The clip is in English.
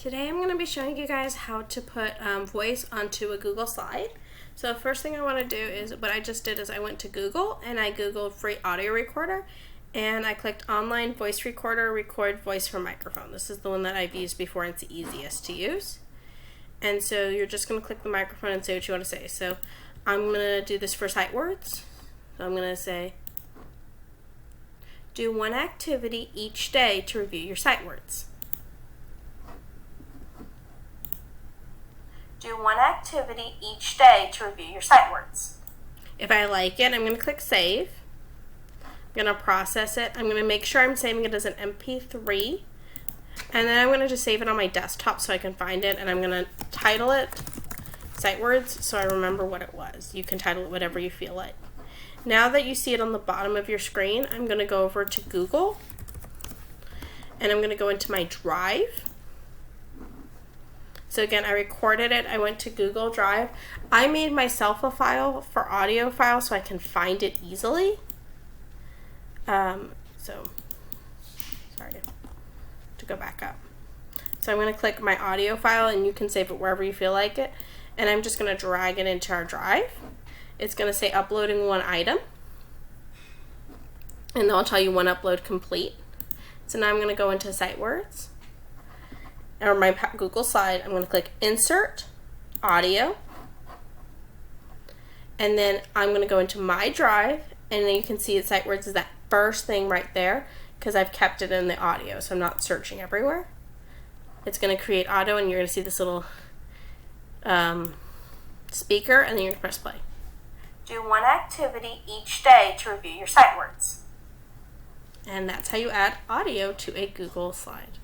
Today I'm going to be showing you guys how to put voice onto a Google slide. So the first thing I want to do is, what I just did is I went to Google and I Googled free audio recorder and I clicked online voice recorder, record voice from microphone. This is the one that I've used before and it's the easiest to use. And so you're just going to click the microphone and say what you want to say. So I'm going to do this for sight words. So I'm going to say, do one activity each day to review your sight words. Do one activity each day to review your sight words. If I like it, I'm going to click save. I'm going to process it. I'm going to make sure I'm saving it as an MP3. And then I'm going to just save it on my desktop so I can find it. And I'm going to title it sight words so I remember what it was. You can title it whatever you feel like. Now that you see it on the bottom of your screen, I'm going to go over to Google. And I'm going to go into my Drive. So again, I recorded it. I went to Google Drive. I made myself a file for audio file so I can find it easily. Sorry to go back up. So I'm going to click my audio file and you can save it wherever you feel like it. And I'm just going to drag it into our Drive. It's going to say uploading one item. And then I'll tell you when upload complete. So now I'm going to go into sight words. Or my Google slide, I'm going to click Insert, Audio, and then I'm going to go into my Drive, and then you can see sight words is that first thing right there because I've kept it in the audio, so I'm not searching everywhere. It's going to create audio, and you're going to see this little speaker, and then you're going to press play. Do one activity each day to review your sight words. And that's how you add audio to a Google slide.